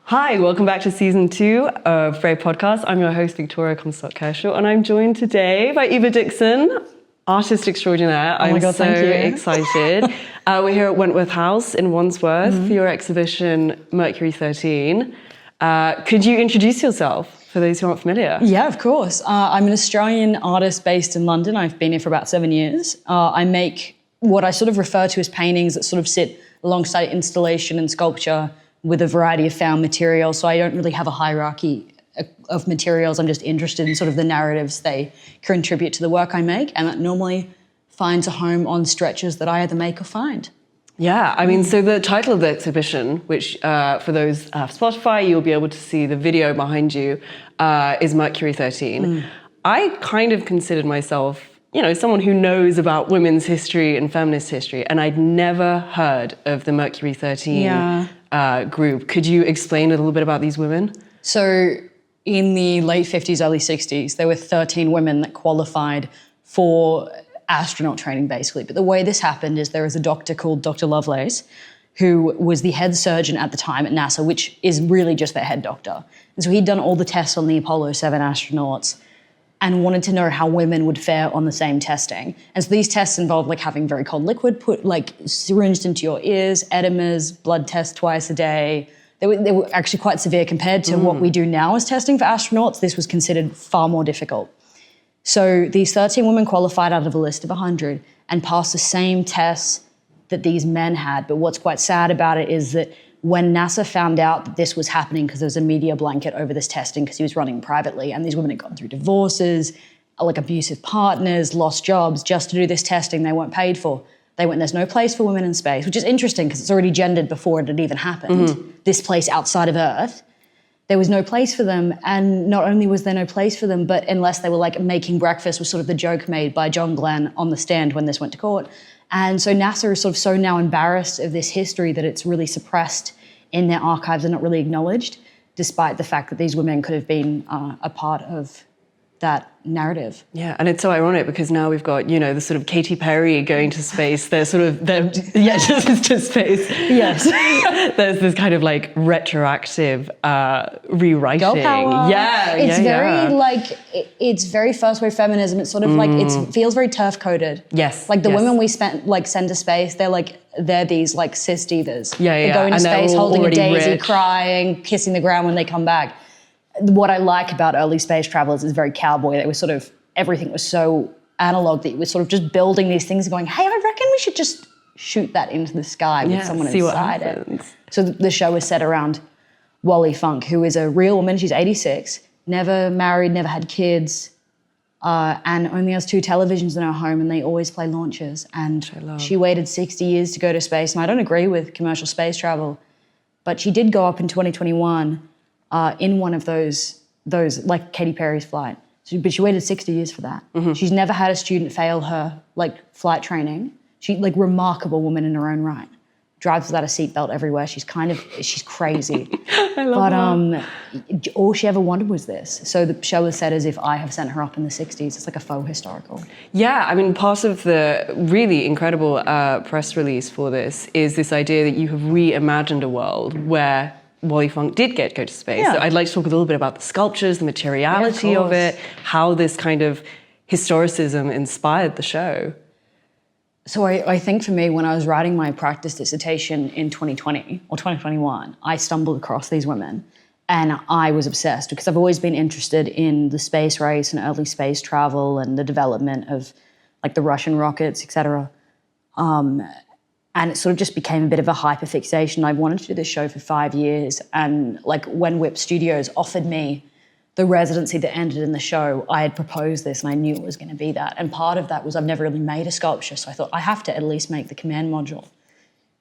Hi, welcome back to season 2 of Brave Podcast. I'm your host, Victoria Comstock-Kershaw, and I'm joined today by Eva Dixon, artist extraordinaire. Oh my God, thank you. Excited. We're here at Wentworth House in Wandsworth for your exhibition, Mercury 13. Could you introduce yourself for those who aren't familiar? Yeah, of course. I'm an Australian artist based in London. I've been here for about 7 years. I make what I sort of refer to as paintings that sort of sit alongside installation and sculpture with a variety of found materials. So I don't really have a hierarchy of materials. I'm just interested in sort of the narratives they contribute to the work I make, and that normally finds a home on stretches that I either make or find. Yeah, I mean, so the title of the exhibition, which for those who have Spotify, you'll be able to see the video behind you, is Mercury 13. I kind of considered myself, someone who knows about women's history and feminist history, and I'd never heard of the Mercury 13 group. Could you explain a little bit about these women? So in the late 50s, early 60s, there were 13 women that qualified for astronaut training, basically. But the way this happened is there was a doctor called Dr. Lovelace, who was the head surgeon at the time at NASA, which is really just their head doctor. And so he'd done all the tests on the Apollo 7 astronauts and wanted to know how women would fare on the same testing. And so these tests involved having very cold liquid put syringed into your ears, edemas, blood tests twice a day. They were actually quite severe compared to what we do now as testing for astronauts. This was considered far more difficult. So these 13 women qualified out of a list of 100 and passed the same tests that these men had. But what's quite sad about it is that when NASA found out that this was happening, because there was a media blanket over this testing because he was running privately, and these women had gone through divorces, abusive partners, lost jobs just to do this testing they weren't paid for. They went, there's no place for women in space, which is interesting because it's already gendered before it had even happened. This place outside of Earth, there was no place for them. And not only was there no place for them, but unless they were making breakfast, was sort of the joke made by John Glenn on the stand when this went to court. And so NASA is sort of so now embarrassed of this history that it's really suppressed in their archives and not really acknowledged, despite the fact that these women could have been a part of that narrative. Yeah, and it's so ironic because now we've got, the sort of Katy Perry going to space. Just to space. Yes. There's this kind of retroactive rewriting. Girl power. Yeah, it's it's very first wave feminism. It's sort of it feels very turf coded. Yes. The women we send to space, they're these cis divas. Yeah. They go into and space holding a daisy, rich. Crying, kissing the ground when they come back. What I like about early space travelers is very cowboy. It was sort of, everything was so analog that you were sort of just building these things and going, hey, I reckon we should just shoot that into the sky with someone inside it. So the show is set around Wally Funk, who is a real woman. She's 86, never married, never had kids, and only has 2 televisions in her home, and they always play launches. And she waited 60 years to go to space. And I don't agree with commercial space travel, but she did go up in 2021 in one of those like Katy Perry's flight. But she waited 60 years for that. She's never had a student fail her flight training. She remarkable woman in her own right. Drives without a seatbelt everywhere. She's crazy. I love that. All she ever wanted was this. So the show is set as if I have sent her up in the 60s. It's like a faux historical. Yeah, I mean, part of the really incredible press release for this is this idea that you have reimagined a world where Wally Funk did go to space. Yeah. So I'd like to talk a little bit about the sculptures, the materiality of it, how this kind of historicism inspired the show. So I think for me, when I was writing my practice dissertation in 2020 or 2021, I stumbled across these women and I was obsessed because I've always been interested in the space race and early space travel and the development of the Russian rockets, etc. And it sort of just became a bit of a hyperfixation. I wanted to do this show for 5 years. And when Whip Studios offered me the residency that ended in the show, I had proposed this and I knew it was going to be that. And part of that was I've never really made a sculpture. So I thought I have to at least make the command module.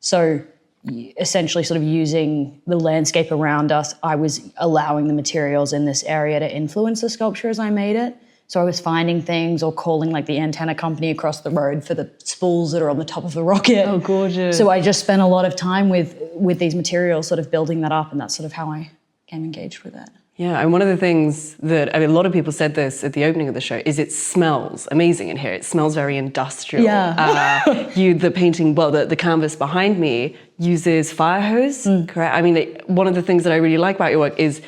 So essentially sort of using the landscape around us, I was allowing the materials in this area to influence the sculpture as I made it. So I was finding things or calling the antenna company across the road for the spools that are on the top of the rocket. Oh, gorgeous. So I just spent a lot of time with these materials sort of building that up, and that's sort of how I became engaged with it. Yeah, and one of the things that, I mean, a lot of people said this at the opening of the show, is it smells amazing in here. It smells very industrial. Yeah. The painting, well, the canvas behind me uses fire hose, correct? I mean, one of the things that I really like about your work is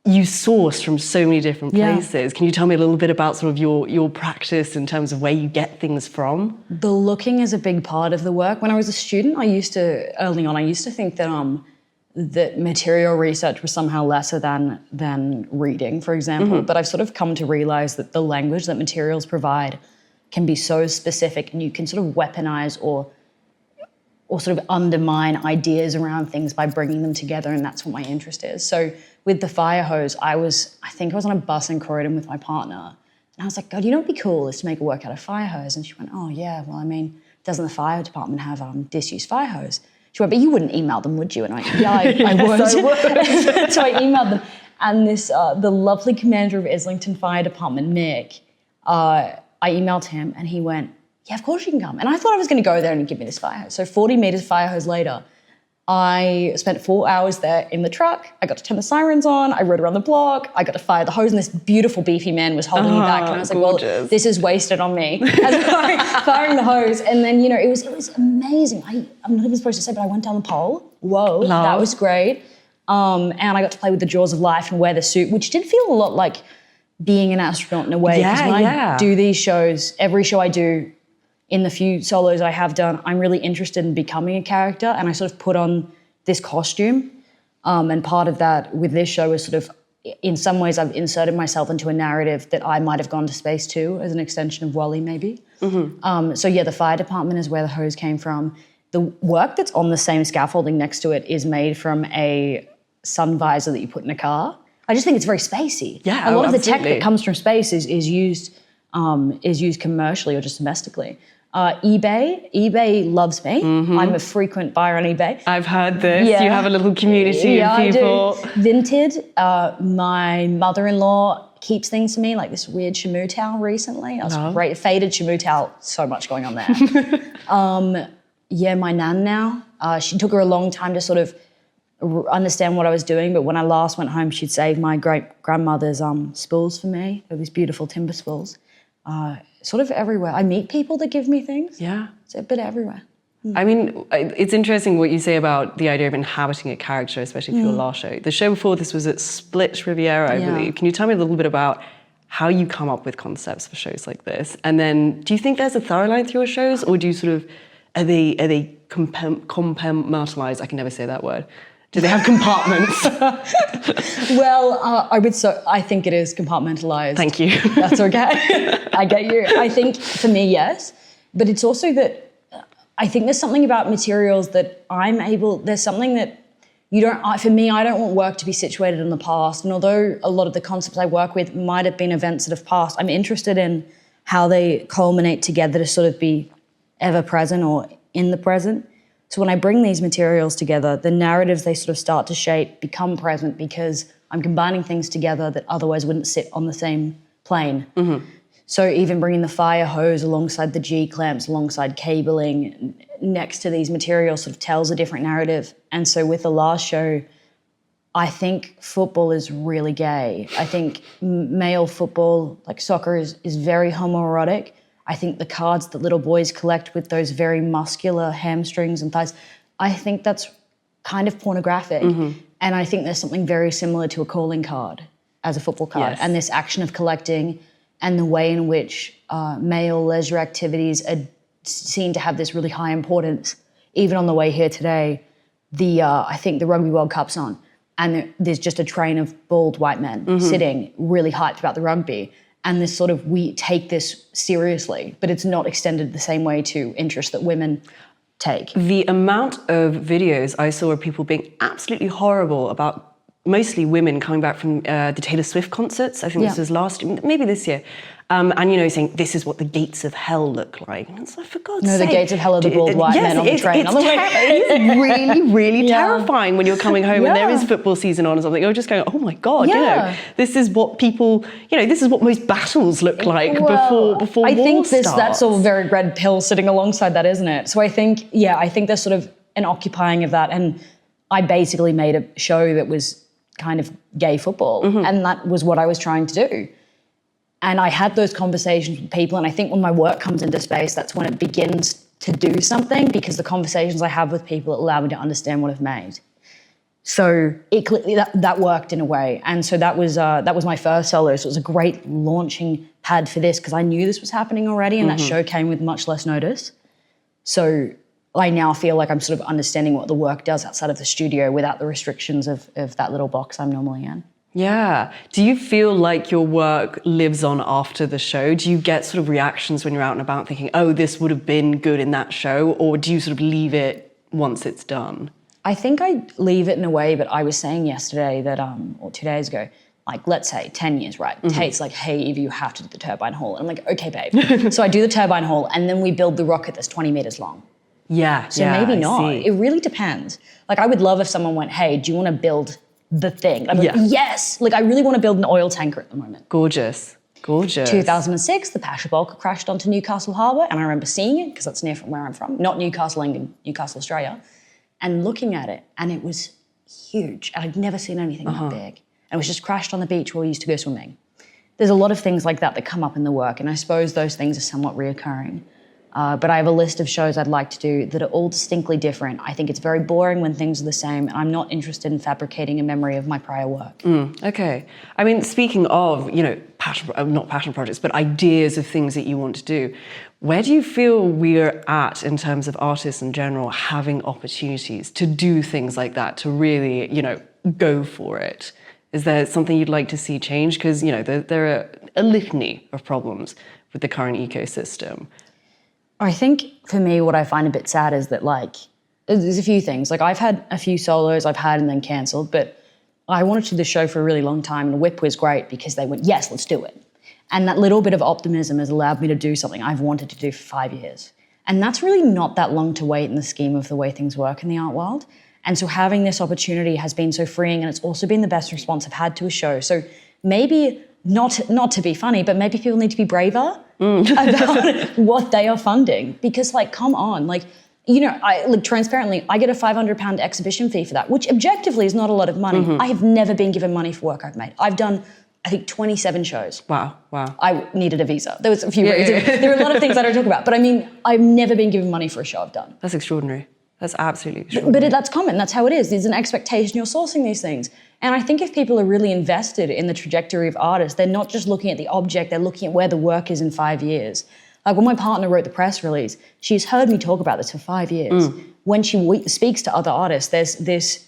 you source from so many different places. Can you tell me a little bit about sort of your practice in terms of where you get things from? The looking is a big part of the work. When I was a student, early on, I used to think that that material research was somehow lesser than reading, for example. But I've sort of come to realize that the language that materials provide can be so specific, and you can sort of weaponize or sort of undermine ideas around things by bringing them together, and that's what my interest is. So with the fire hose, I think I was on a bus in Croydon with my partner, and I was like, God, you know what would be cool is to make a work out of fire hose. And she went, oh yeah, well, I mean, doesn't the fire department have disused fire hose? She went, but you wouldn't email them, would you? And I would. Yes, I would. So I emailed them. And the lovely commander of Islington Fire Department, Mick, I emailed him and he went, yeah, of course you can come. And I thought I was going to go there and he'd give me this fire hose. So 40 meters fire hose later, I spent 4 hours there in the truck. I got to turn the sirens on. I rode around the block. I got to fire the hose, and this beautiful beefy man was holding me back. And I was like, gorgeous. well, this is wasted on me. And firing the hose. And then, it was amazing. I'm not even supposed to say, but I went down the pole. Whoa, Love. That was great. And I got to play with the jaws of life and wear the suit, which did feel a lot like being an astronaut in a way. Because when I do these shows, every show I do, in the few solos I have done, I'm really interested in becoming a character, and I sort of put on this costume. And part of that with this show is sort of, in some ways, I've inserted myself into a narrative that I might have gone to space too, as an extension of Wally, maybe. So yeah, the fire department is where the hose came from. The work that's on the same scaffolding next to it is made from a sun visor that you put in a car. I just think it's very spacey. Yeah, a lot of the absolutely. tech that comes from space is used commercially or just domestically. eBay loves me. I'm a frequent buyer on eBay. I've heard this. Yeah. You have a little community of people. I do. Vinted. My mother-in-law keeps things for me, like this weird Shamu towel recently. That was great. Faded Shamu towel. So much going on there. My nan now. She took her a long time to sort of understand what I was doing, but when I last went home, she'd saved my great-grandmother's spools for me. They're these beautiful timber spools. Sort of everywhere. I meet people that give me things. Yeah. It's a bit everywhere. I mean, it's interesting what you say about the idea of inhabiting a character, especially for your last show. The show before this was at Split Riviera, I believe. Can you tell me a little bit about how you come up with concepts for shows like this? And then, do you think there's a thorough line through your shows, or do you sort of, are they compartmentalized? I can never say that word. Do they have compartments? Well, I think it is compartmentalized. Thank you. That's okay. I get you. I think for me, yes. But it's also that I think there's something about materials that there's something that for me, I don't want work to be situated in the past. And although a lot of the concepts I work with might have been events that have passed, I'm interested in how they culminate together to sort of be ever present or in the present. So when I bring these materials together, the narratives they sort of start to shape become present because I'm combining things together that otherwise wouldn't sit on the same plane. So even bringing the fire hose alongside the G-clamps, alongside cabling, next to these materials sort of tells a different narrative. And so with the last show, I think football is really gay. I think male football, like soccer, is very homoerotic. I think the cards that little boys collect with those very muscular hamstrings and thighs, I think that's kind of pornographic. And I think there's something very similar to a calling card as a football card. Yes. And this action of collecting and the way in which male leisure activities are seen to have this really high importance. Even on the way here today, I think the Rugby World Cup's on, and there's just a train of bald white men sitting really hyped about the rugby. And this sort of, we take this seriously, but it's not extended the same way to interests that women take. The amount of videos I saw of people being absolutely horrible about mostly women coming back from the Taylor Swift concerts, I think this was last year, maybe this year, and saying this is what the gates of hell look like. And it's like, for God's sake. No, the gates of hell are the bald white men on the train on the way. It's really, really terrifying when you're coming home and there is football season on or something. You're just going, oh my God, this is what people, this is what most battles look like before I war think starts. that's all very red pill sitting alongside that, isn't it? So I think there's sort of an occupying of that. And I basically made a show that was kind of gay football. And that was what I was trying to do. And I had those conversations with people. And I think when my work comes into space, that's when it begins to do something, because the conversations I have with people allow me to understand what I've made. So that worked in a way. And so that was my first solo. So it was a great launching pad for this, because I knew this was happening already, and that show came with much less notice. So I now feel like I'm sort of understanding what the work does outside of the studio without the restrictions of that little box I'm normally in. Yeah. Do you feel like your work lives on after the show? Do you get sort of reactions when you're out and about thinking, oh, this would have been good in that show? Or do you sort of leave it once it's done? I think I leave it in a way, but I was saying yesterday that, or 2 days ago, like, let's say 10 years, right? Tate's like, hey, Eva, you have to do the turbine hall. And I'm like, okay, babe. So I do the turbine hall, and then we build the rocket that's 20 meters long. Yeah. So maybe not. It really depends. Like, I would love if someone went, hey, do you want to build the thing? I'm like, yes. Like, I really want to build an oil tanker at the moment. Gorgeous. 2006, the Pasha Bulker crashed onto Newcastle Harbour, and I remember seeing it because that's near from where I'm from. Not Newcastle, England, Newcastle, Australia. And looking at it, and it was huge. And I'd never seen anything that big. And it was just crashed on the beach where we used to go swimming. There's a lot of things like that come up in the work, and I suppose those things are somewhat reoccurring. But I have a list of shows I'd like to do that are all distinctly different. I think it's very boring when things are the same, and I'm not interested in fabricating a memory of my prior work. Okay. I mean, speaking of, not passion projects, but ideas of things that you want to do, where do you feel we're at in terms of artists in general having opportunities to do things like that, to really, go for it? Is there something you'd like to see change? Because, there are a litany of problems with the current ecosystem. I think for me, what I find a bit sad is that, like, there's a few things. Like, I've had a few solos I've had and then cancelled, but I wanted to do the show for a really long time, and Whip was great because they went, yes, let's do it. And that little bit of optimism has allowed me to do something I've wanted to do for 5 years. And that's really not that long to wait in the scheme of the way things work in the art world. And so having this opportunity has been so freeing, and it's also been the best response I've had to a show. So maybe not to be funny, but maybe people need to be braver about what they are funding. Because, like, come on, like, transparently, I get a £500 exhibition fee for that, which objectively is not a lot of money. I have never been given money for work I've made. I've done, I think, 27 shows. Wow. I needed a visa. There was a few reasons. There are a lot of things I don't talk about, but I mean, I've never been given money for a show I've done. That's extraordinary. That's absolutely extraordinary. But that's common. That's how it is. There's an expectation. You're sourcing these things. And I think if people are really invested in the trajectory of artists, they're not just looking at the object, they're looking at where the work is in 5 years. Like, when my partner wrote the press release, she's heard me talk about this for 5 years. When she speaks to other artists, there's this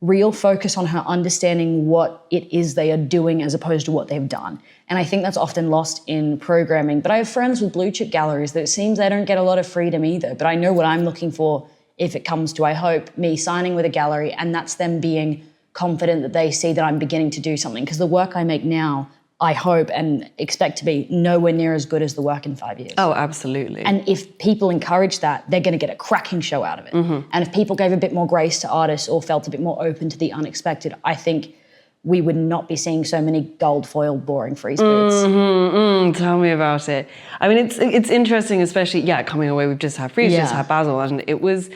real focus on her understanding what it is they are doing as opposed to what they've done. And I think that's often lost in programming. But I have friends with blue chip galleries that it seems they don't get a lot of freedom either. But I know what I'm looking for if it comes to, I hope, me signing with a gallery, and that's them being confident that they see that I'm beginning to do something. Because the work I make now, I hope and expect to be nowhere near as good as the work in 5 years. Oh, absolutely. And if people encourage that, they're going to get a cracking show out of it. And if people gave a bit more grace to artists or felt a bit more open to the unexpected, I think we would not be seeing so many gold foil boring freeze boots. Tell me about it. I mean, it's interesting, especially, coming away, we've just had Freeze, just had Basil, and it was,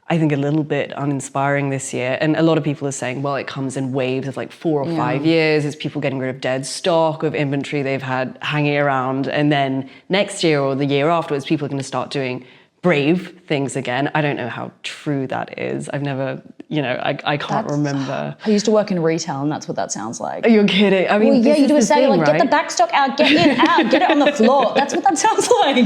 I think, a little bit uninspiring this year. And a lot of people are saying, well, it comes in waves of like 4 or 5 years. It's people getting rid of dead stock of inventory they've had hanging around. And then next year or the year afterwards, people are going to start doing brave things again. I don't know how true that is. I've never, I can't remember. I used to work in retail, and that's what that sounds like. Are you kidding? I mean, you do a sale, like, right? get the back stock out, get in, out, get it on the floor. That's what that sounds like.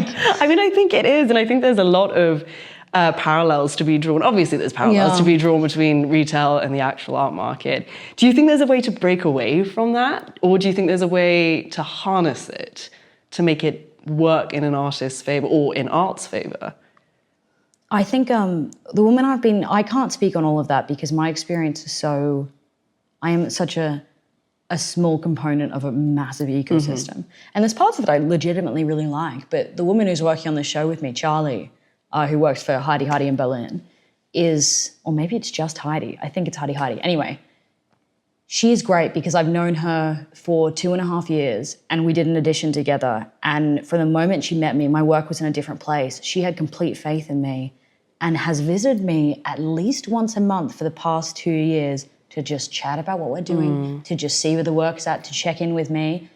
I mean, I think it is. And I think there's a lot of parallels to be drawn. Obviously, there's parallels to be drawn between retail and the actual art market. Do you think there's a way to break away from that? Or do you think there's a way to harness it, to make it work in an artist's favor or in art's favor? I think the woman I can't speak on all of that because my experience is I am such a small component of a massive ecosystem. And there's parts of it I legitimately really like, but the woman who's working on the show with me, Charlie, who works for Heidi in Berlin, or maybe it's just Heidi. I think it's Heidi. Anyway, she is great because I've known her for 2.5 years and we did an audition together. And from the moment she met me, my work was in a different place. She had complete faith in me and has visited me at least once a month for the past 2 years to just chat about what we're doing, to just see where the work's at, to check in with me.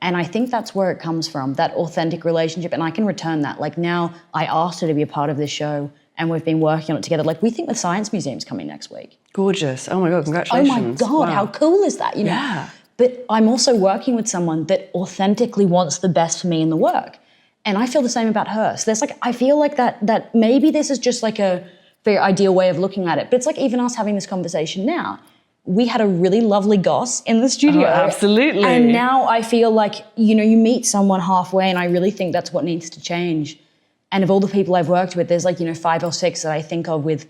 And I think that's where it comes from, that authentic relationship. And I can return that. Like now I asked her to be a part of this show and we've been working on it together. Like we think the Science Museum's coming next week. Gorgeous. Oh my God, congratulations. Oh my God, wow. How cool is that? You know? Yeah. But I'm also working with someone that authentically wants the best for me in the work. And I feel the same about her. So there's like, I feel like that maybe this is just like a very ideal way of looking at it. But it's like even us having this conversation now. We had a really lovely goss in the studio. Oh, absolutely. And now I feel like, you know, you meet someone halfway and I really think that's what needs to change. And of all the people I've worked with, there's like, you know, 5 or 6 that I think of with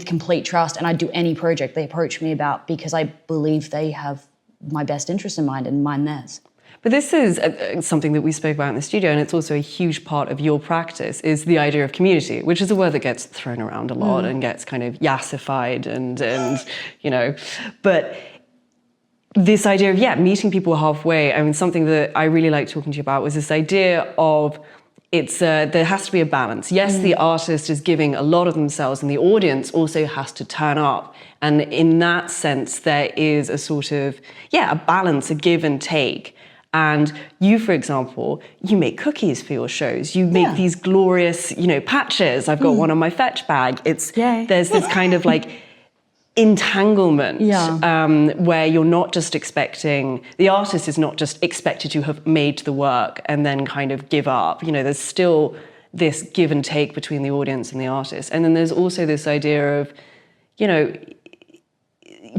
complete trust, and I'd do any project they approach me about because I believe they have my best interest in mind and mine theirs. But this is something that we spoke about in the studio, and it's also a huge part of your practice, is the idea of community, which is a word that gets thrown around a lot and gets kind of yassified and you know, but this idea of, meeting people halfway, I mean, something that I really like talking to you about was this idea of there has to be a balance. Yes, the artist is giving a lot of themselves and the audience also has to turn up. And in that sense, there is a sort of, a balance, a give and take. And you, for example, you make cookies for your shows. You make these glorious, you know, patches. I've got one on my fetch bag. There's this kind of like entanglement where you're not just expecting, the artist is not just expected to have made the work and then kind of give up. You know, there's still this give and take between the audience and the artist. And then there's also this idea of, you know,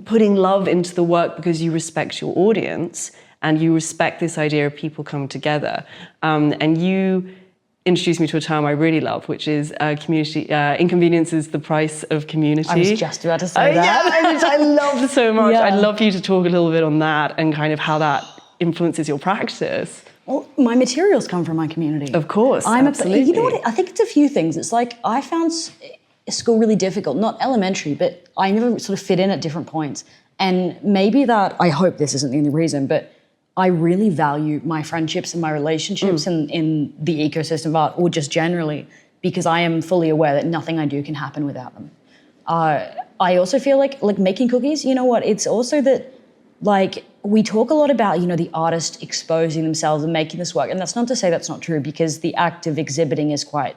putting love into the work because you respect your audience and you respect this idea of people coming together. And you introduced me to a term I really love, which is community. Inconvenience is the price of community. I was just about to say that. Yeah, which I love so much. Yeah. I'd love for you to talk a little bit on that and kind of how that influences your practice. Well, my materials come from my community. Of course, absolutely. You know what? I think it's a few things. It's like I found school really difficult, not elementary, but I never sort of fit in at different points. And maybe that, I hope this isn't the only reason, but I really value my friendships and my relationships in the ecosystem of art, or just generally, because I am fully aware that nothing I do can happen without them. I also feel like making cookies, you know what, it's also that, like, we talk a lot about, you know, the artist exposing themselves and making this work, and that's not to say that's not true, because the act of exhibiting is quite,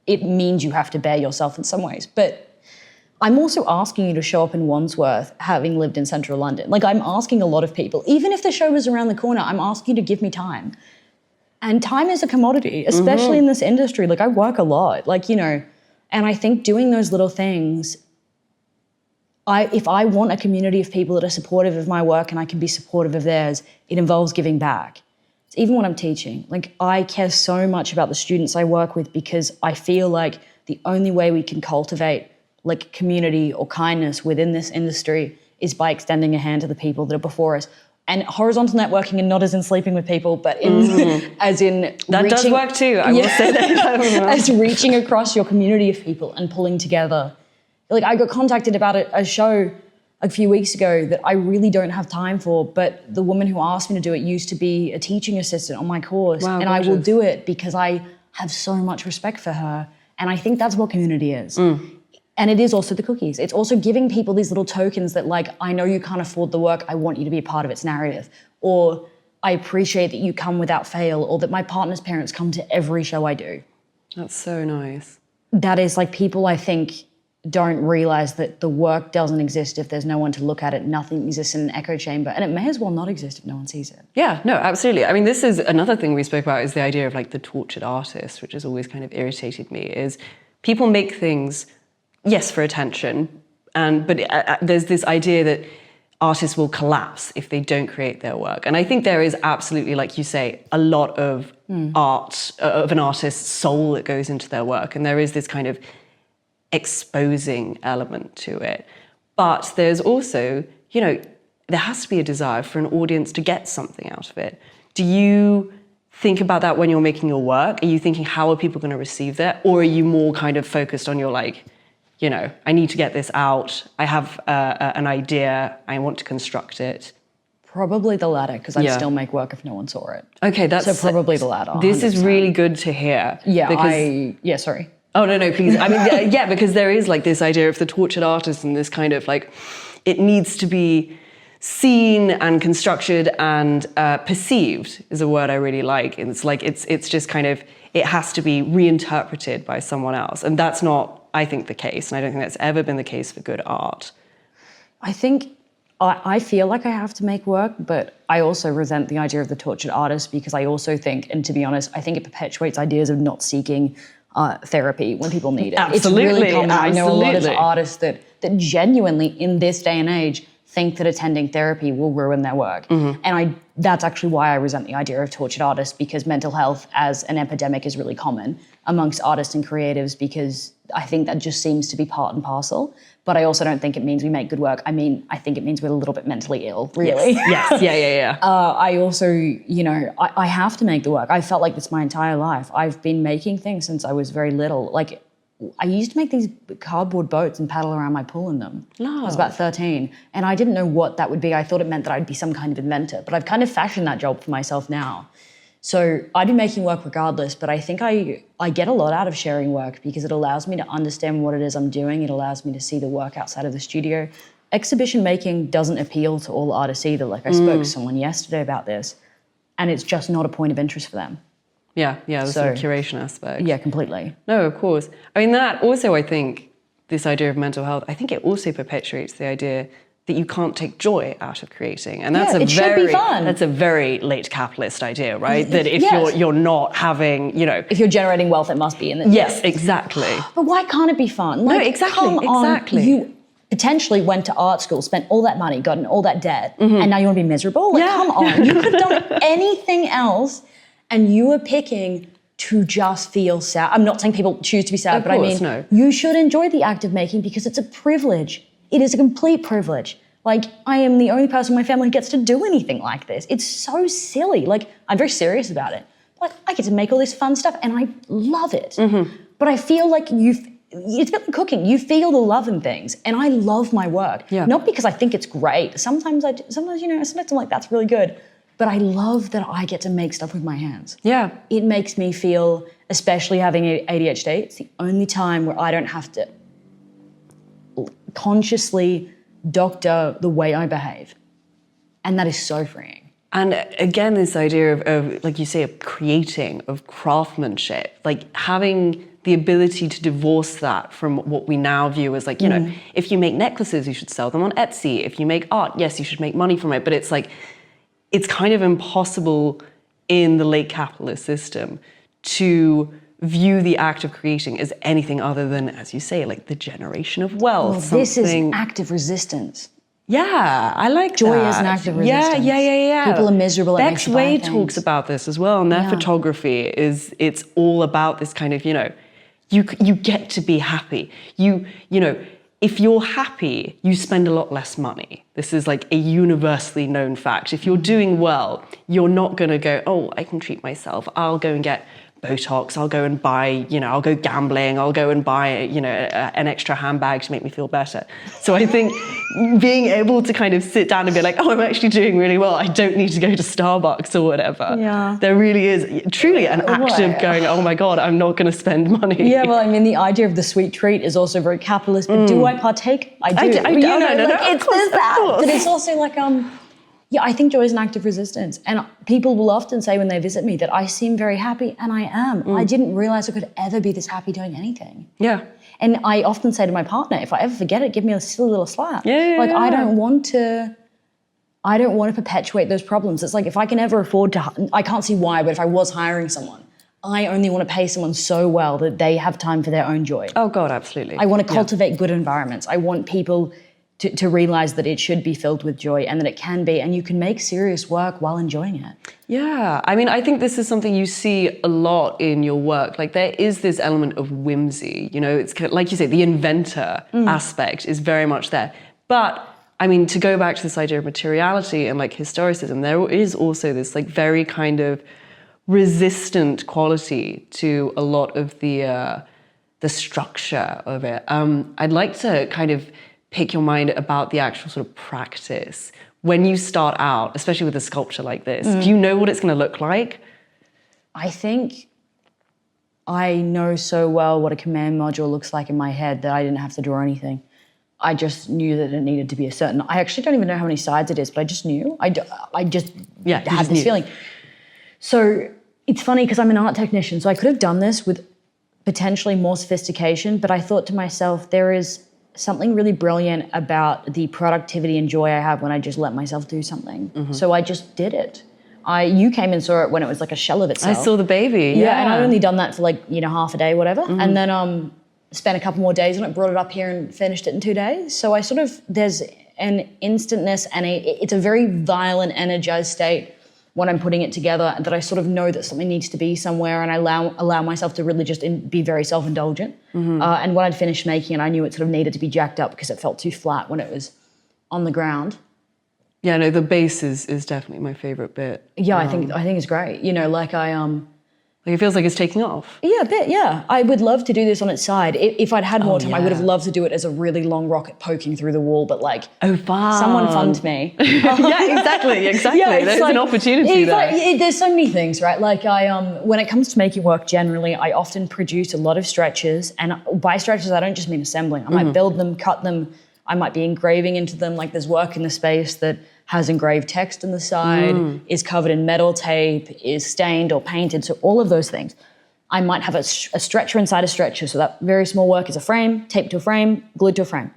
it means you have to bear yourself in some ways, but I'm also asking you to show up in Wandsworth, having lived in central London. Like, I'm asking a lot of people, even if the show was around the corner, I'm asking you to give me time. And time is a commodity, especially in this industry. Like, I work a lot, like, you know, and I think doing those little things, if I want a community of people that are supportive of my work and I can be supportive of theirs, it involves giving back. It's even when I'm teaching. Like, I care so much about the students I work with because I feel like the only way we can cultivate like community or kindness within this industry is by extending a hand to the people that are before us. And horizontal networking, and not as in sleeping with people, but as in that does work too, I will say that. As reaching across your community of people and pulling together. Like, I got contacted about a show a few weeks ago that I really don't have time for, but the woman who asked me to do it used to be a teaching assistant on my course. Wow, and gorgeous. I will do it because I have so much respect for her. And I think that's what community is. And it is also the cookies. It's also giving people these little tokens that, like, I know you can't afford the work, I want you to be a part of its narrative. Or I appreciate that you come without fail, or that my partner's parents come to every show I do. That's so nice. That is, like, people, I think, don't realize that the work doesn't exist if there's no one to look at it. Nothing exists in an echo chamber, and it may as well not exist if no one sees it. Yeah, no, absolutely. I mean, this is another thing we spoke about, is the idea of like the tortured artist, which has always kind of irritated me, is people make things, yes, for attention, but there's this idea that artists will collapse if they don't create their work. And I think there is absolutely, like you say, a lot of art, of an artist's soul that goes into their work. And there is this kind of exposing element to it. But there's also, you know, there has to be a desire for an audience to get something out of it. Do you think about that when you're making your work? Are you thinking, how are people going to receive that? Or are you more kind of focused on your, like, you know, I need to get this out, I have an idea, I want to construct it? Probably the latter, because I'd still make work if no one saw it. Okay, that's... So probably the latter. This 100%. is really good to hear. Yeah, sorry. Oh, no, please. I mean, yeah, because there is like this idea of the tortured artist and this kind of like, it needs to be seen and constructed and perceived is a word I really like. And it's like, it's just kind of, it has to be reinterpreted by someone else. And that's not, I think, the case. And I don't think that's ever been the case for good art. I think I feel like I have to make work, but I also resent the idea of the tortured artist because I also think, and to be honest, I think it perpetuates ideas of not seeking therapy when people need it. Absolutely, it's really common. absolutely. I know a lot of artists that genuinely, in this day and age, think that attending therapy will ruin their work. And that's actually why I resent the idea of tortured artists, because mental health as an epidemic is really common amongst artists and creatives, because I think that just seems to be part and parcel. But I also don't think it means we make good work. I mean, I think it means we're a little bit mentally ill, really. Yes. Yeah. I also, I have to make the work. I felt like this my entire life. I've been making things since I was very little. Like, I used to make these cardboard boats and paddle around my pool in them. I was about 13, and I didn't know what that would be. I thought it meant that I'd be some kind of inventor, but I've kind of fashioned that job for myself now. So I'd be making work regardless, but I think I get a lot out of sharing work because it allows me to understand what it is I'm doing. It allows me to see the work outside of the studio. Exhibition making doesn't appeal to all artists either. Like, I spoke to someone yesterday about this, and it's just not a point of interest for them. Yeah, the sort of curation aspect. Yeah, completely. No, of course. I mean, that also, I think, this idea of mental health, I think it also perpetuates the idea that you can't take joy out of creating. And that's should be fun. That's a very late capitalist idea, right? That if you're not having, If you're generating wealth, it must be in it. Yes, exactly. But why can't it be fun? No, exactly. You potentially went to art school, spent all that money, gotten all that debt, and now you want to be miserable? Like, come on. You could have done anything else, and you were picking to just feel sad. I'm not saying people choose to be sad, but I mean, you should enjoy the act of making because it's a privilege. It is a complete privilege. Like, I am the only person in my family who gets to do anything like this. It's so silly. Like, I'm very serious about it. Like, I get to make all this fun stuff, and I love it. But I feel like it's a bit like cooking. You feel the love in things, and I love my work. Yeah. Not because I think it's great. Sometimes I'm like, that's really good. But I love that I get to make stuff with my hands. Yeah. It makes me feel, especially having ADHD, it's the only time where I don't have to consciously doctor the way I behave. And that is so freeing. And again, this idea of, like you say, of creating, of craftsmanship, like having the ability to divorce that from what we now view as like, if you make necklaces, you should sell them on Etsy. If you make art, yes, you should make money from it. But it's like, it's kind of impossible in the late capitalist system to view the act of creating as anything other than, as you say, like the generation of wealth. Well, this is an act of resistance. Yeah, I like Joy that. Is an act of resistance. Yeah. People are miserable. Bex Wade talks about this as well, and their photography it's all about this kind of, you get to be happy. If you're happy, you spend a lot less money. This is like a universally known fact. If you're doing well, you're not going to go, oh, I can treat myself. I'll go and get Botox. I'll go and buy, I'll go gambling. I'll go and buy, an extra handbag to make me feel better. So I think being able to kind of sit down and be like, oh, I'm actually doing really well. I don't need to go to Starbucks or whatever. Yeah. There really is truly an act of going, oh my God, I'm not going to spend money. Yeah, well, I mean, the idea of the sweet treat is also very capitalist, but do I partake? I do. It's that. But it's also like, I think joy is an act of resistance. And people will often say when they visit me that I seem very happy, and I am. I didn't realize I could ever be this happy doing anything. Yeah. And I often say to my partner, if I ever forget it, give me a silly little slap. I don't want to perpetuate those problems. It's like, if I can ever afford to, I can't see why, but if I was hiring someone, I only want to pay someone so well that they have time for their own joy. Oh God, absolutely. I want to cultivate good environments. I want people to realize that it should be filled with joy and that it can be, and you can make serious work while enjoying it. Yeah, I mean, I think this is something you see a lot in your work. Like, there is this element of whimsy, it's kind of, like you say, the inventor aspect is very much there. But I mean, to go back to this idea of materiality and like historicism, there is also this like very kind of resistant quality to a lot of the structure of it. I'd like to kind of pick your mind about the actual sort of practice. When you start out, especially with a sculpture like this, do you know what it's going to look like? I think I know so well what a command module looks like in my head that I didn't have to draw anything. I just knew that it needed to be a certain... I actually don't even know how many sides it is, but I just knew. I just had this feeling. So it's funny because I'm an art technician, so I could have done this with potentially more sophistication, but I thought to myself, there is something really brilliant about the productivity and joy I have when I just let myself do something. So I just did it. You came and saw it when it was like a shell of itself. I saw the baby, yeah. And I'd only done that for like, half a day, whatever. And then spent a couple more days on it, brought it up here and finished it in 2 days. So I there's an instantness and it's a very violent, energized state when I'm putting it together that I sort of know that something needs to be somewhere, and I allow myself to really just be very self-indulgent. And when I'd finished making it, I knew it sort of needed to be jacked up because it felt too flat when it was on the ground. Yeah, no, the bass is definitely my favorite bit. Yeah, I think it's great. Like it feels like it's taking off. Yeah, a bit, yeah. I would love to do this on its side. If I'd had more time, I would have loved to do it as a really long rocket poking through the wall, but like... Oh, fun. Someone fund me. Yeah, exactly. Yeah, there's an opportunity there. There's so many things, right? Like when it comes to making work generally, I often produce a lot of stretches, and by stretches, I don't just mean assembling. I might build them, cut them, I might be engraving into them. Like there's work in the space that has engraved text on the side, is covered in metal tape, is stained or painted. So all of those things. I might have a stretcher inside a stretcher. So that very small work is a frame, taped to a frame, glued to a frame.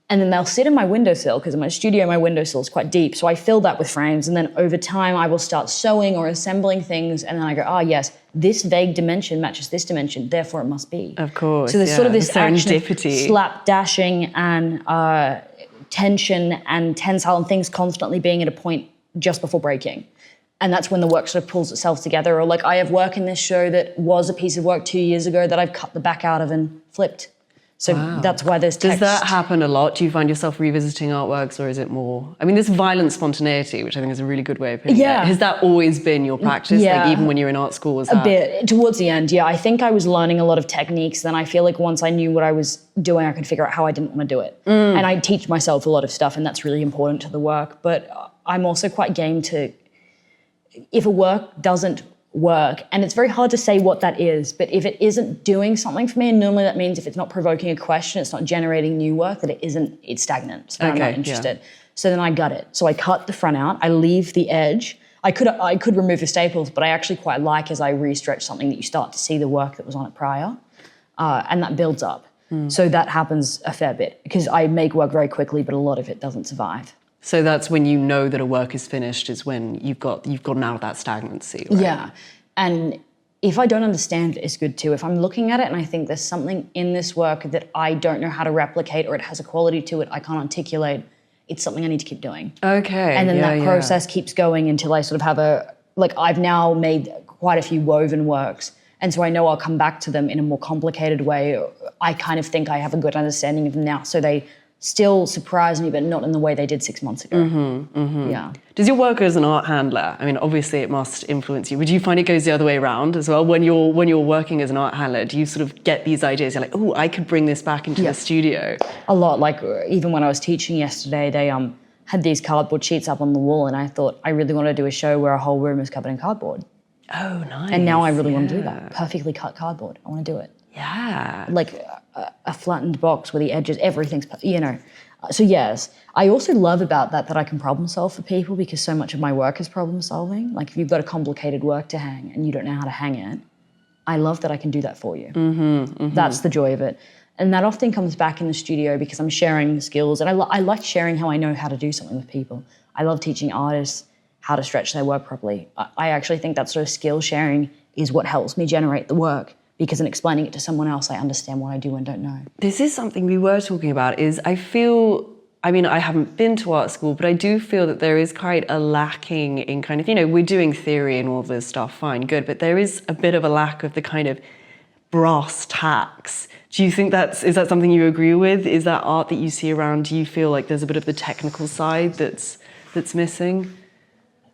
And then they'll sit in my windowsill because in my studio, my windowsill is quite deep. So I fill that with frames. And then over time, I will start sewing or assembling things. And then I go, yes, this vague dimension matches this dimension. Therefore, it must be. Of course. So there's sort of this serendipity, slapdashing and tension and tensile and things constantly being at a point just before breaking. And that's when the work sort of pulls itself together. Or like I have work in this show that was a piece of work 2 years ago that I've cut the back out of and flipped. So that's why there's text. Does that happen a lot? Do you find yourself revisiting artworks, or is it more... I mean, this violent spontaneity, which I think is a really good way of putting it. Has that always been your practice? Yeah. Like even when you're in art school, was that... A bit. Towards the end, yeah. I think I was learning a lot of techniques. Then I feel like once I knew what I was doing, I could figure out how I didn't want to do it. And I teach myself a lot of stuff, and that's really important to the work. But I'm also quite game to... If a work doesn't work, and it's very hard to say what that is, but if it isn't doing something for me, and normally that means if it's not provoking a question, it's not generating new work, that it's stagnant, so I'm not interested. So then I gut it. So I cut the front out, I leave the edge. I could remove the staples, but I actually quite like as I re-stretch something that you start to see the work that was on it prior, and that builds up. So that happens a fair bit because I make work very quickly, but a lot of it doesn't survive. So that's when you know that a work is finished, is when you've gotten out of that stagnancy, right? Yeah. And if I don't understand it, it's good too. If I'm looking at it and I think there's something in this work that I don't know how to replicate, or it has a quality to it I can't articulate, it's something I need to keep doing. Okay. And then that process keeps going until I sort of have I've now made quite a few woven works. And so I know I'll come back to them in a more complicated way. I kind of think I have a good understanding of them now. So they still surprise me, but not in the way they did 6 months ago. Yeah. Does your work as an art handler, I mean, obviously it must influence you, but do you find it goes the other way around as well? When you're working as an art handler, do you sort of get these ideas? You're like, oh, I could bring this back into the studio. A lot. Like even when I was teaching yesterday, they had these cardboard sheets up on the wall, and I thought I really want to do a show where a whole room is covered in cardboard. Oh, nice. And now I really want to do that. Perfectly cut cardboard. I want to do it. Yeah. Like a flattened box where the edges, everything's, So yes, I also love about that I can problem solve for people because so much of my work is problem solving. Like if you've got a complicated work to hang and you don't know how to hang it, I love that I can do that for you. That's the joy of it. And that often comes back in the studio because I'm sharing skills, and I like sharing how I know how to do something with people. I love teaching artists how to stretch their work properly. I actually think that sort of skill sharing is what helps me generate the work. Because in explaining it to someone else, I understand what I do and don't know. This is something we were talking about, is I haven't been to art school, but I do feel that there is quite a lacking in kind of, we're doing theory and all this stuff, fine, good, but there is a bit of a lack of the kind of brass tacks. Do you think is that something you agree with? Is that art that you see around, do you feel like there's a bit of the technical side that's missing?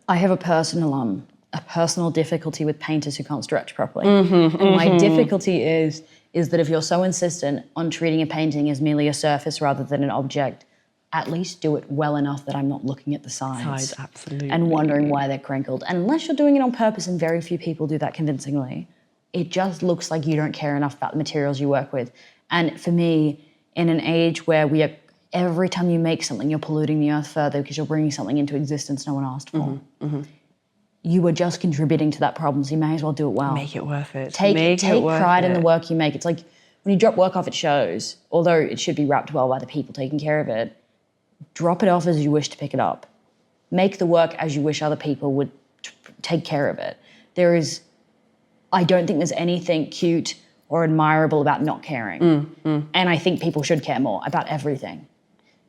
I have a personal difficulty with painters who can't stretch properly. My difficulty is that if you're so insistent on treating a painting as merely a surface rather than an object, at least do it well enough that I'm not looking at the sides. Absolutely. And wondering why they're crinkled. And unless you're doing it on purpose, and very few people do that convincingly, it just looks like you don't care enough about the materials you work with. And for me, in an age where every time you make something, you're polluting the earth further because you're bringing something into existence no one asked for. You are just contributing to that problem, so you may as well do it well. Make it worth it. Take pride in the work you make. It's like when you drop work off at shows, although it should be wrapped well by the people taking care of it, drop it off as you wish to pick it up. Make the work as you wish other people would take care of it. I don't think there's anything cute or admirable about not caring. And I think people should care more about everything.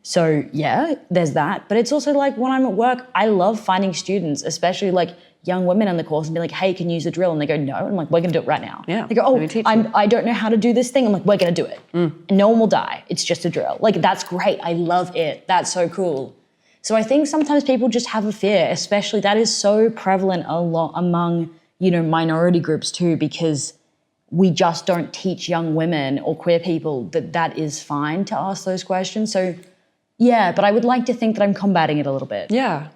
So yeah, there's that. But it's also like when I'm at work, I love finding students, especially like young women in the course, and be like, hey, can you use a drill? And they go, no. And I'm like, we're going to do it right now. Yeah, they go, I don't know how to do this thing. I'm like, we're going to do it. And no one will die. It's just a drill. Like, that's great. I love it. That's so cool. So I think sometimes people just have a fear, especially that is so prevalent among, minority groups too, because we just don't teach young women or queer people that is fine to ask those questions. So yeah, but I would like to think that I'm combating it a little bit. Yeah.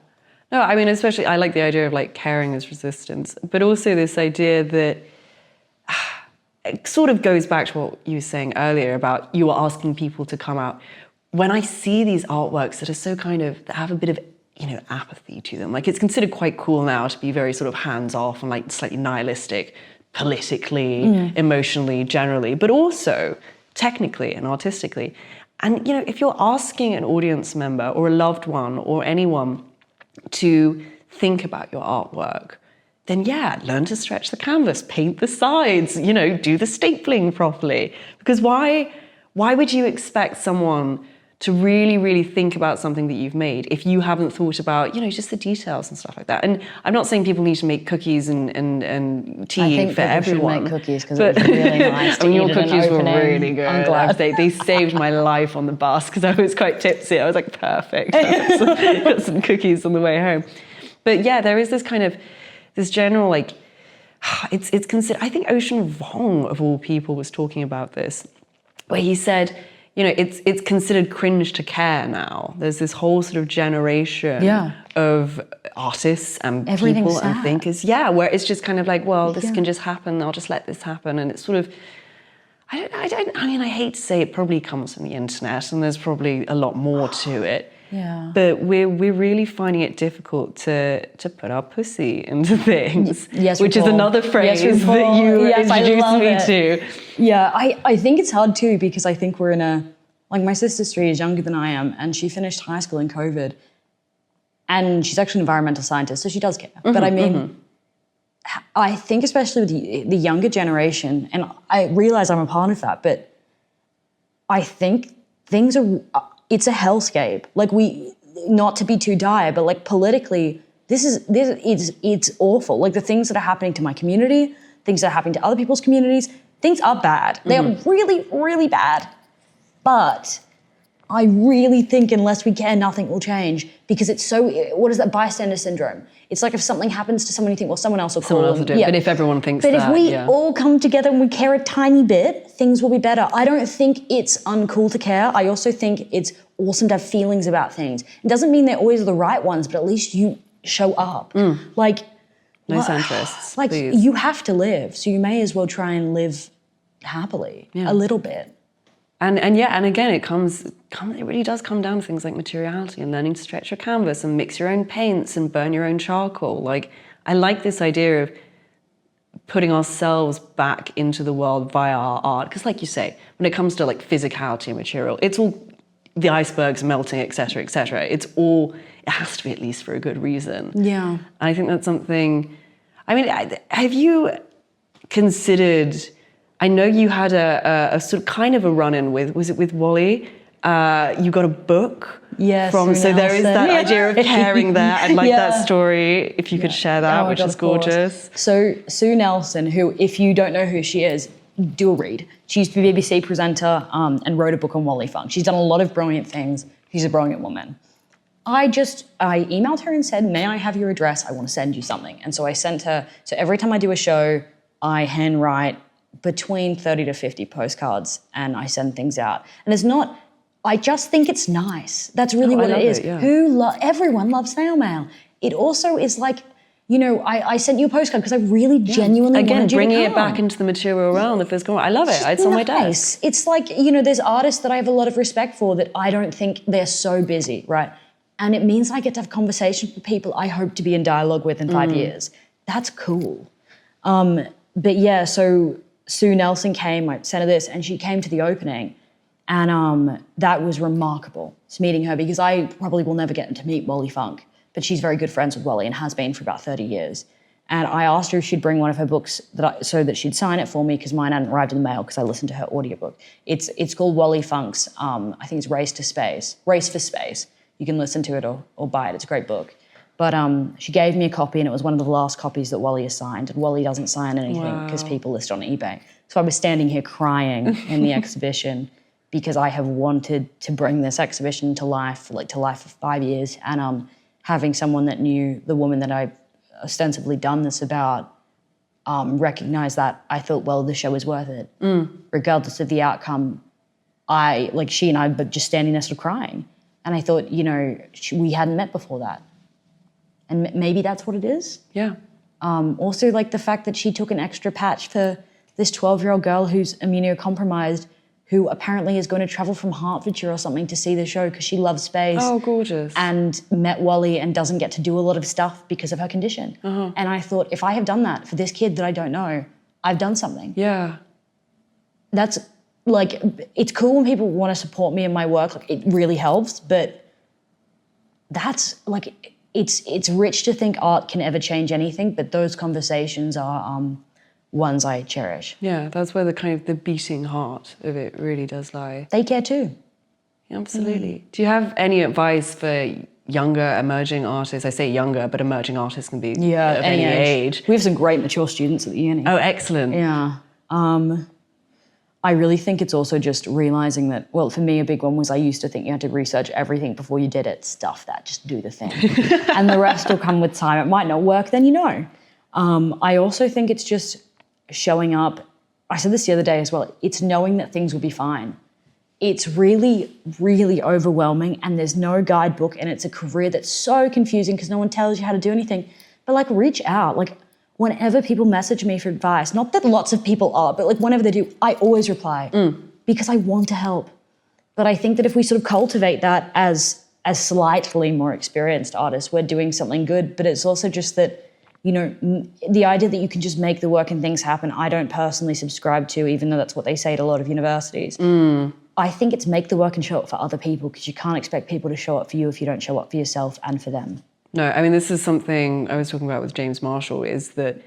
No, I mean, especially I like the idea of like caring as resistance, but also this idea that it sort of goes back to what you were saying earlier about you were asking people to come out. When I see these artworks that are so that have a bit of, apathy to them, like it's considered quite cool now to be very sort of hands-off and like slightly nihilistic, politically, emotionally, generally, but also technically and artistically. And, if you're asking an audience member or a loved one or anyone to think about your artwork, then yeah, learn to stretch the canvas, paint the sides, do the stapling properly. Because why would you expect someone to really, really think about something that you've made if you haven't thought about, just the details and stuff like that? And I'm not saying people need to make cookies and tea for everyone. I think people should make cookies because it was really nice to eat your at cookies an were opening. really good. I'm glad. They saved my life on the bus because I was quite tipsy. I was like, perfect. Got some cookies on the way home. But yeah, there is this general it's considered. I think Ocean Vuong of all people was talking about this, where he said, it's considered cringe to care now. There's this whole sort of generation of artists and people and thinkers, where it's just kind of like, well, this can just happen. I'll just let this happen, and it's sort of. I hate to say it probably comes from the internet, and there's probably a lot more to it. Yeah. But we're really finding it difficult to put our pussy into things. Yes, which is another phrase that you introduced me to. Yeah, I think it's hard too because I think we're in my sister's 3 years younger than I am, and she finished high school in COVID. And she's actually an environmental scientist, so she does care. But I mean, I think especially with the younger generation, and I realize I'm a part of that, but I think it's a hellscape. Like not to be too dire, but like politically, it's awful. Like the things that are happening to my community, things that are happening to other people's communities, things are bad. They are really, really bad. But I really think unless we care, nothing will change because it's so, what is that, bystander syndrome? It's like if something happens to someone, you think, well, someone else will call. Someone else will do it. But if everyone thinks But if we all come together and we care a tiny bit, things will be better. I don't think it's uncool to care. I also think it's awesome to have feelings about things. It doesn't mean they're always the right ones, but at least you show up. Like, no centrists. Like, please. You have to live, so you may as well try and live happily a little bit. And again, it really does come down to things like materiality and learning to stretch your canvas and mix your own paints and burn your own charcoal. Like, I like this idea of putting ourselves back into the world via our art. Because like you say, when it comes to like physicality and material, it's all the icebergs melting, et cetera, et cetera. It has to be at least for a good reason. Yeah. And I think that's something, have you considered, I know you had a sort of kind of a run-in was it with Wally? You got a book from, so there is that idea of caring there. I'd like that story, if you could share that, which is gorgeous. So Sue Nelson, who, if you don't know who she is, do a read. She used to be a BBC presenter and wrote a book on Wally Funk. She's done a lot of brilliant things. She's a brilliant woman. I emailed her and said, may I have your address? I want to send you something. And so I sent her, so every time I do a show, I handwrite between 30 to 50 postcards and I send things out. And it's not, I just think it's nice. That's really what it is. Everyone loves snail mail. It also is like, you know, I sent you a postcard because I really genuinely wanted you bringing to it come. back into the material realm, the physical. I love it. It's on my desk. It's like, you know, there's artists that I have a lot of respect for that I don't think they're so busy, right? And it means I get to have conversations with people I hope to be in dialogue with in 5 years. That's cool. But yeah, so Sue Nelson came, I sent her this, and she came to the opening. And that was remarkable, meeting her, because I probably will never get to meet Wally Funk, but she's very good friends with Wally and has been for about 30 years. And I asked her if she'd bring one of her books so that she'd sign it for me, because mine hadn't arrived in the mail because I listened to her audiobook. It's called Wally Funk's, I think it's Race for Space. You can listen to it or buy it. It's a great book. But she gave me a copy, and it was one of the last copies that Wally has signed. And Wally doesn't sign anything because people list on eBay. So I was standing here crying in the exhibition because I have wanted to bring this exhibition to life for 5 years. And having someone that knew the woman that I've ostensibly done this about recognize that, I thought, well, the show is worth it. Regardless of the outcome, she and I were just standing there sort of crying. And I thought, you know, we hadn't met before that. And maybe that's what it is. Yeah. Also, like the fact that she took an extra patch for this 12-year-old girl who's immunocompromised, who apparently is going to travel from Hertfordshire or something to see the show because she loves space. Oh, gorgeous. And met Wally and doesn't get to do a lot of stuff because of her condition. And I thought, if I have done that for this kid that I don't know, I've done something. Yeah. That's like, it's cool when people want to support me in my work. Like, it really helps, but that's like, it's rich to think art can ever change anything, but those conversations are ones I cherish. Yeah, that's where the kind of the beating heart of it really does lie. They care too. Absolutely. Do you have any advice for younger emerging artists? I say younger, but emerging artists can be of any age. We have some great mature students at the uni. Oh, excellent. Yeah. I really think it's also just realizing that, well, for me, a big one was I used to think you had to research everything before you did it. Stuff that, just do the thing. And the rest will come with time. It might not work, then you know. I also think it's just showing up. I said this the other day as well. It's knowing that things will be fine. It's really, really overwhelming, and there's no guidebook, and it's a career that's so confusing because no one tells you how to do anything. But like, reach out. Like, whenever people message me for advice, not that lots of people are, but like whenever they do, I always reply because I want to help. But I think that if we sort of cultivate that as slightly more experienced artists, we're doing something good. But it's also just that, you know, the idea that you can just make the work and things happen, I don't personally subscribe to, even though that's what they say at a lot of universities. I think it's make the work and show up for other people, because you can't expect people to show up for you if you don't show up for yourself and for them. No, I mean, this is something I was talking about with James Marshall, is that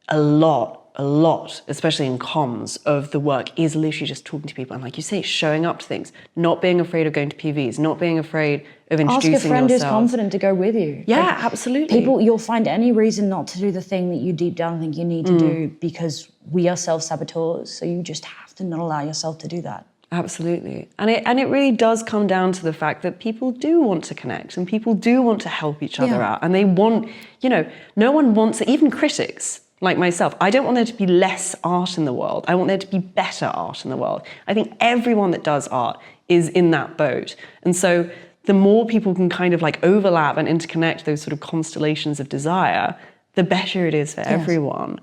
a lot, especially in comms, of the work is literally just talking to people. And like you say, showing up to things, not being afraid of going to PVs, not being afraid of introducing yourself. Ask a friend who's confident to go with you. Yeah, like, absolutely. You'll find any reason not to do the thing that you deep down think you need to do, because we are self-saboteurs, so you just have to not allow yourself to do that. Absolutely. And it really does come down to the fact that people do want to connect, and people do want to help each other out. And they want, you know, no one wants, even critics like myself, I don't want there to be less art in the world. I want there to be better art in the world. I think everyone that does art is in that boat. And so the more people can kind of like overlap and interconnect those sort of constellations of desire, the better it is for everyone.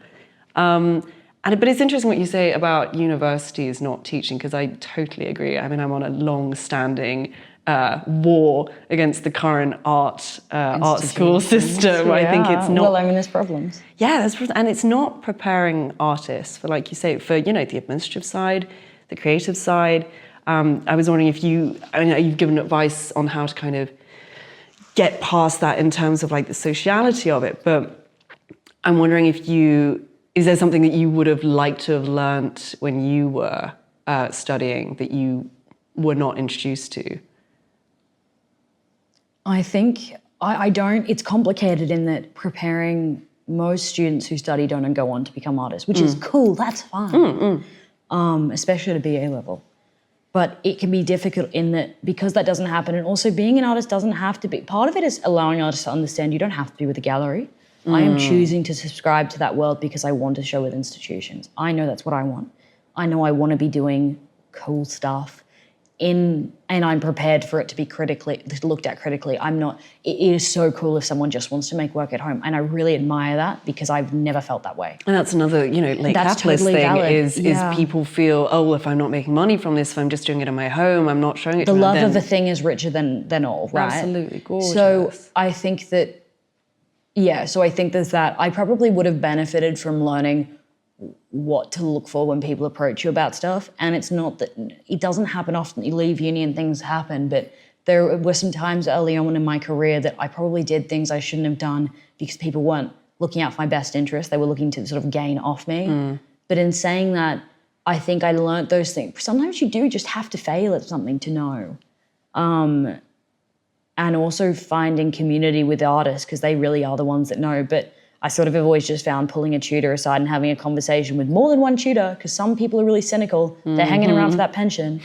But it's interesting what you say about universities not teaching, because I totally agree. I mean, I'm on a long-standing war against the current art school system. I think it's not. Well, I mean, there's problems. Yeah, there's problems, and it's not preparing artists for, like you say, for, you know, the administrative side, the creative side. I was wondering if you've given advice on how to kind of get past that in terms of like the sociality of it, but I'm wondering is there something that you would have liked to have learnt when you were studying that you were not introduced to? I think I don't. It's complicated in that preparing most students who study don't go on to become artists, which is cool. That's fine, especially at a BA level. But it can be difficult in that, because that doesn't happen, and also being an artist doesn't have to be. Part of it is allowing artists to understand you don't have to be with a gallery. I am choosing to subscribe to that world because I want to show with institutions. I know that's what I want. I know I want to be doing cool stuff and I'm prepared for it to be looked at critically. It is so cool if someone just wants to make work at home. And I really admire that because I've never felt that way. And that's another, late capitalist totally thing valid. is people feel, oh, well, if I'm not making money from this, if I'm just doing it in my home, I'm not showing it to The them, love of a thing is richer than all, right? Absolutely gorgeous. So I think that, there's that. I probably would have benefited from learning what to look for when people approach you about stuff. And it's not that, it doesn't happen often. You leave uni and things happen, but there were some times early on in my career that I probably did things I shouldn't have done because people weren't looking out for my best interest. They were looking to sort of gain off me. But in saying that, I think I learned those things. Sometimes you do just have to fail at something to know. And also finding community with artists because they really are the ones that know. But I sort of have always just found pulling a tutor aside and having a conversation with more than one tutor, because some people are really cynical. They're hanging around for that pension.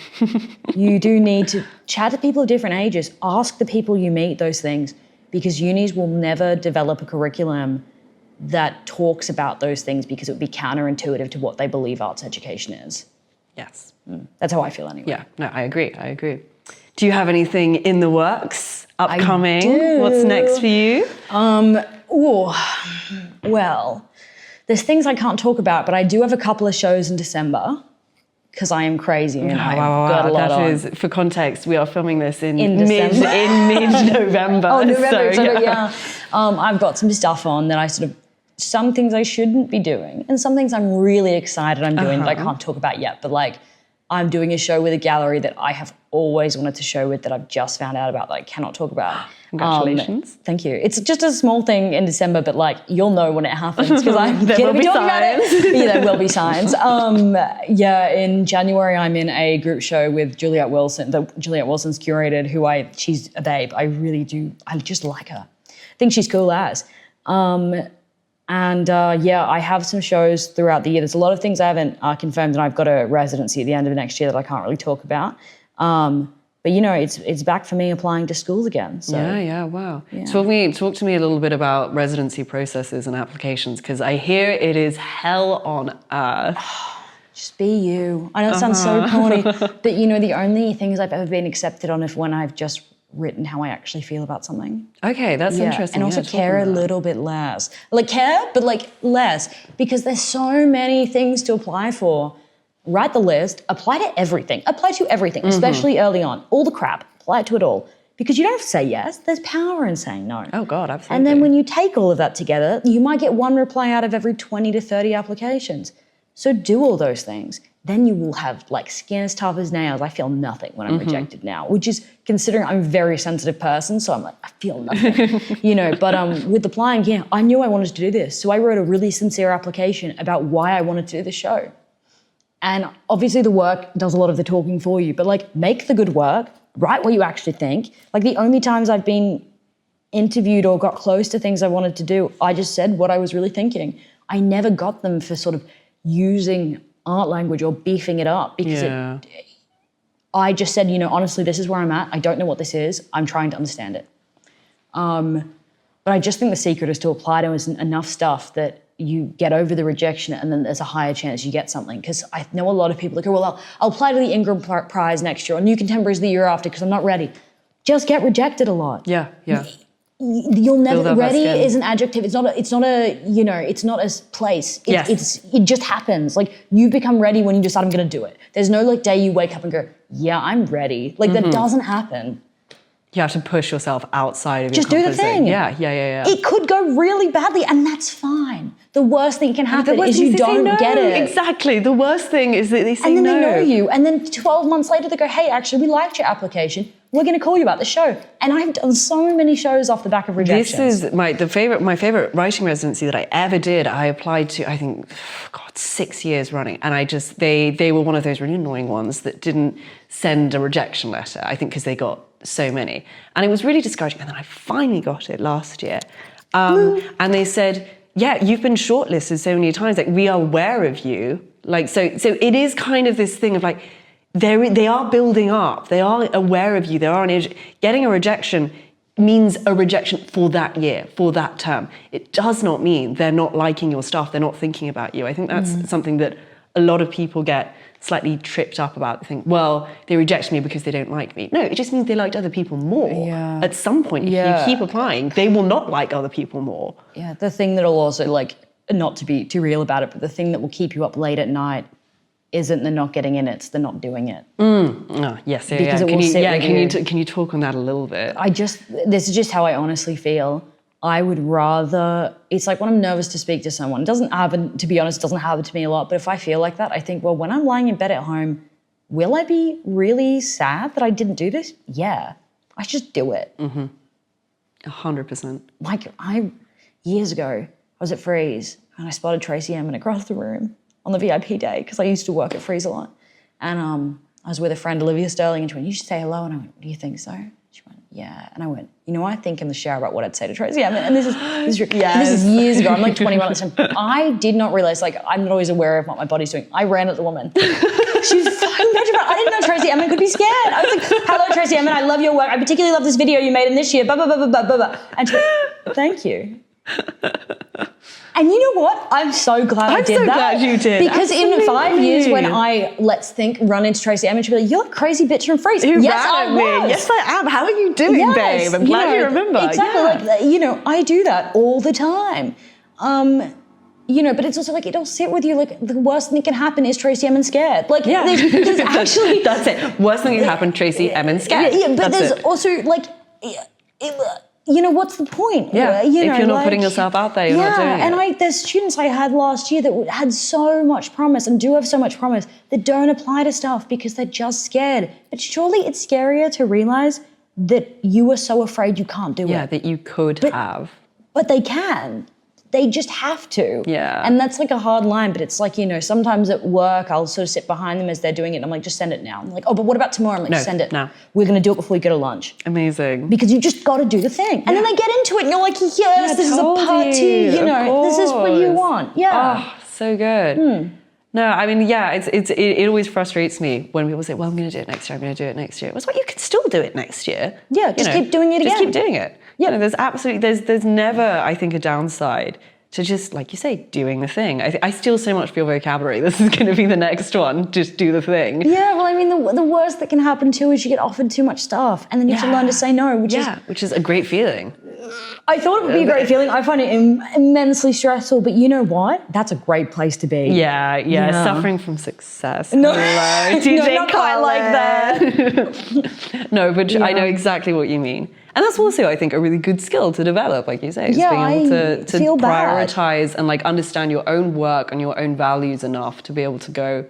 You do need to chat to people of different ages. Ask the people you meet those things, because unis will never develop a curriculum that talks about those things because it would be counterintuitive to what they believe arts education is. Yes. That's how I feel anyway. Yeah, no, I agree. Do you have anything in the works, upcoming? I do. What's next for you? Well, there's things I can't talk about, but I do have a couple of shows in December because I am crazy and I've got a lot that on. is, for context, we are filming this in December. mid-November. Oh, November, so, yeah. I've got some stuff on that some things I shouldn't be doing and some things I'm really excited I'm doing that I can't talk about yet, but I'm doing a show with a gallery that I have always wanted to show with that I've just found out about that I cannot talk about. Congratulations. Thank you. It's just a small thing in December, but you'll know when it happens because I'm There going to will be be talking about signs. it. Yeah, there will be signs. In January I'm in a group show with Juliette Wilson. Juliette Wilson's curated, she's a babe. I just like her. I think she's cool as. I have some shows throughout the year. There's a lot of things I haven't confirmed, and I've got a residency at the end of next year that I can't really talk about. But it's back for me applying to schools again. So. Yeah, wow. Yeah. Talk to me a little bit about residency processes and applications, because I hear it is hell on earth. Just be you. I know it sounds so corny, but the only things I've ever been accepted on is when I've just written how I actually feel about something. Okay, that's interesting. And also care a little bit less. Care, but less, because there's so many things to apply for. Write the list, apply to everything, especially early on. All the crap, apply to it all. Because you don't have to say yes, there's power in saying no. Oh God, absolutely. And then when you take all of that together, you might get one reply out of every 20 to 30 applications. So do all those things. Then you will have skin as tough as nails. I feel nothing when I'm rejected now, which is considering I'm a very sensitive person. So I'm I feel nothing, but with applying, I knew I wanted to do this. So I wrote a really sincere application about why I wanted to do the show. And obviously the work does a lot of the talking for you, but make the good work, write what you actually think. The only times I've been interviewed or got close to things I wanted to do, I just said what I was really thinking. I never got them for sort of using art language or beefing it up because I just said, honestly, this is where I'm at. I don't know what this is. I'm trying to understand it. But I just think the secret is to apply to enough stuff that you get over the rejection and then there's a higher chance you get something. Because I know a lot of people that go, well, I'll apply to the Ingram Prize next year or New Contemporaries the year after because I'm not ready. Just get rejected a lot. Yeah. You'll never, ready is an adjective. It's not a place. It just happens. You become ready when you decide I'm going to do it. There's no day you wake up and go, yeah, I'm ready. That doesn't happen. You have to push yourself outside of just your comfort zone. Just do the thing. Yeah. It could go really badly and that's fine. The worst thing that can happen is you don't get it. Exactly. The worst thing is that they say no. And then they know you. And then 12 months later they go, hey, actually, we liked your application. We're going to call you about the show. And I've done so many shows off the back of rejections. This is my favorite writing residency that I ever did. I applied to, I think, 6 years running. And they were one of those really annoying ones that didn't send a rejection letter, I think because they got so many. And it was really discouraging. And then I finally got it last year. And they said, yeah, you've been shortlisted so many times. We are aware of you. So it is kind of this thing of they are building up. They are aware of you. Getting a rejection means a rejection for that year, for that term. It does not mean they're not liking your stuff. They're not thinking about you. I think that's something that a lot of people get slightly tripped up about the thing, well, they rejected me because they don't like me. No, it just means they liked other people more. Yeah. At some point, if you keep applying, they will not like other people more. Yeah, the thing that'll also, like, not to be too real about it, but the thing that will keep you up late at night isn't the not getting in, it's the not doing it. Yes, yeah, Because yeah. it will sit with you. Can you talk on that a little bit? This is just how I honestly feel. I would rather, it's like when I'm nervous to speak to someone, it doesn't happen, to be honest, it doesn't happen to me a lot, but if I feel like that, I think, well, when I'm lying in bed at home, will I be really sad that I didn't do this? Yeah, I should just do it. 100%. Like years ago, I was at Freeze and I spotted Tracy Emin across the room on the VIP day because I used to work at Freeze a lot. And I was with a friend, Olivia Sterling, and she went, you should say hello. And I went, do you think so? She went, yeah. And I went, you know, I think in the shower about what I'd say to Tracy Emin. And this is years ago. I'm like 21 at the time. I did not realize, like, I'm not always aware of what my body's doing. I ran at the woman. She was fucking petrified. I didn't know Tracy Emin could be scared. I was like, hello, Tracy Emin, I love your work. I particularly love this video you made in this year, blah, blah, blah, blah, blah, blah. And she went, thank you. And you know what? I'm so glad I did that. I'm so glad you did. Because in 5 years when I, let's think, run into Tracy Emin, she'll be like, you're a crazy bitch from Freeze. Who yes, ran at me? was. Yes, I am. How are you doing, babe? I'm glad you remember. Exactly. Like, you know, I do that all the time. You know, but it's also like, it'll sit with you. Like, the worst thing that can happen is Tracy Emin scared. Like, there's actually... That's it. Worst thing that can happen, Tracy Emin scared. Yeah, but that's there's also, like... you know, what's the point? Yeah, you know, if you're not putting yourself out there, you're not doing it. And there's students I had last year that had so much promise and do have so much promise that don't apply to stuff because they're just scared. But surely it's scarier to realize that you were so afraid you can't do it. Yeah, that you could have. But they can. They just have to. Yeah. And that's like a hard line, but it's like, you know, sometimes at work, I'll sort of sit behind them as they're doing it and I'm like, just send it now. I'm like, oh, but what about tomorrow? I'm like, no, send it. now. We're going to do it before we go to lunch. Amazing. Because you just got to do the thing. And then they get into it and you're like, yes, this is a party. You know, this is what you want. Yeah. Oh, so good. No, I mean, yeah, it always frustrates me when people say, well, I'm going to do it next year, I'm going to do it next year. It's like, you can still do it next year. Yeah, just keep doing it again. Just keep doing it. Yeah. You know, there's never, I think, a downside to just, like you say, doing the thing. I steal so much for your vocabulary. This is going to be the next one. Just do the thing. Yeah, well, I mean, the worst that can happen too is you get offered too much stuff and then you have to learn to say no, which is a great feeling. I thought it would be a great feeling. I find it immensely stressful, but you know what? That's a great place to be. Yeah. Suffering from success. No, hello, DJ no, not quite like that. No, but I know exactly what you mean. And that's also, I think, a really good skill to develop, like you say, is being able to prioritize and like understand your own work and your own values enough to be able to go,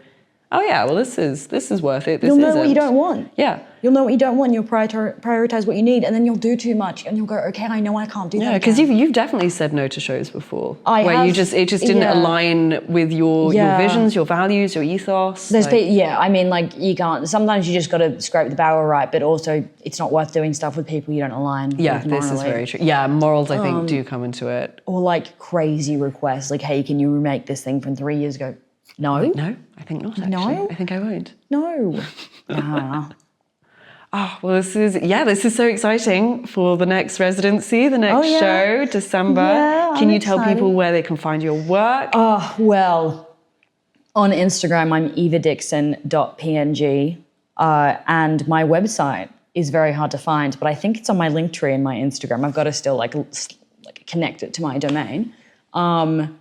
oh yeah, well this is worth it. You'll know what you don't want. Yeah. You'll know what you don't want. You'll prioritize what you need, and then you'll do too much, and you'll go, okay, I know I can't do that. Yeah, because you've definitely said no to shows before, it just didn't align with your visions, your values, your ethos. I mean, like you can't. Sometimes you just got to scrape the barrel right, but also it's not worth doing stuff with people you don't align. Yeah, with this is very true. Yeah, morals I think do come into it. Or like crazy requests, like, hey, can you remake this thing from 3 years ago? No. No, I think not. Actually. No, I think I won't. No. Nah. Oh, well, this is so exciting for the next residency, the next show, December. Yeah, can you tell people where they can find your work? Oh, well, on Instagram, I'm evadixon.png, and my website is very hard to find, but I think it's on my link tree in my Instagram. I've got to still like connect it to my domain. And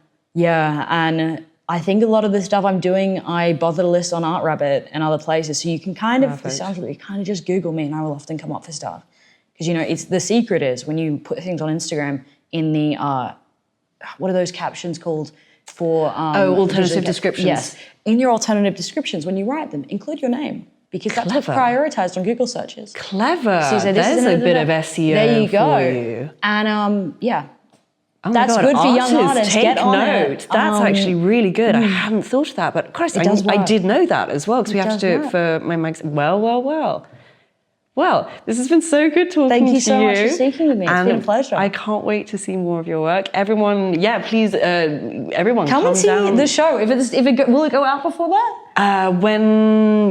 I think a lot of the stuff I'm doing, I bother to list on ArtRabbit and other places. So you can kind of, this sounds really, kind of just Google me and I will often come up for stuff. Because, you know, the secret is when you put things on Instagram in the, what are those captions called for? Alternative descriptions. Yes. In your alternative descriptions, when you write them, include your name. Because that's what's prioritized on Google searches. Clever. So there's a bit of SEO there you go. For you. And Oh that's God, good for young artists. Take Get on note. it. That's actually really good. I hadn't thought of that, but Christ, I did know that as well because we have to do it for my magazine. Well. Well, this has been so good talking to you. Thank you so much for speaking with me. It's been a pleasure. I can't wait to see more of your work. Everyone, please, everyone come and see the show. Will it go out before that?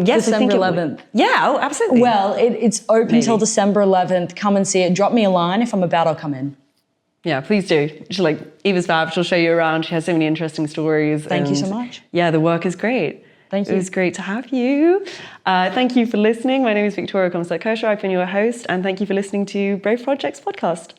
December 11th. Yeah, absolutely. Well, it's open till December 11th. Come and see it. Drop me a line. If I'm about, I'll come in. Yeah, please do. She's like, Eva's fab. She'll show you around. She has so many interesting stories. Thank you so much. Yeah, the work is great. Thank you. It was great to have you. Thank you for listening. My name is Victoria Comstock-Kershaw. I've been your host, and thank you for listening to Brave Projects podcast.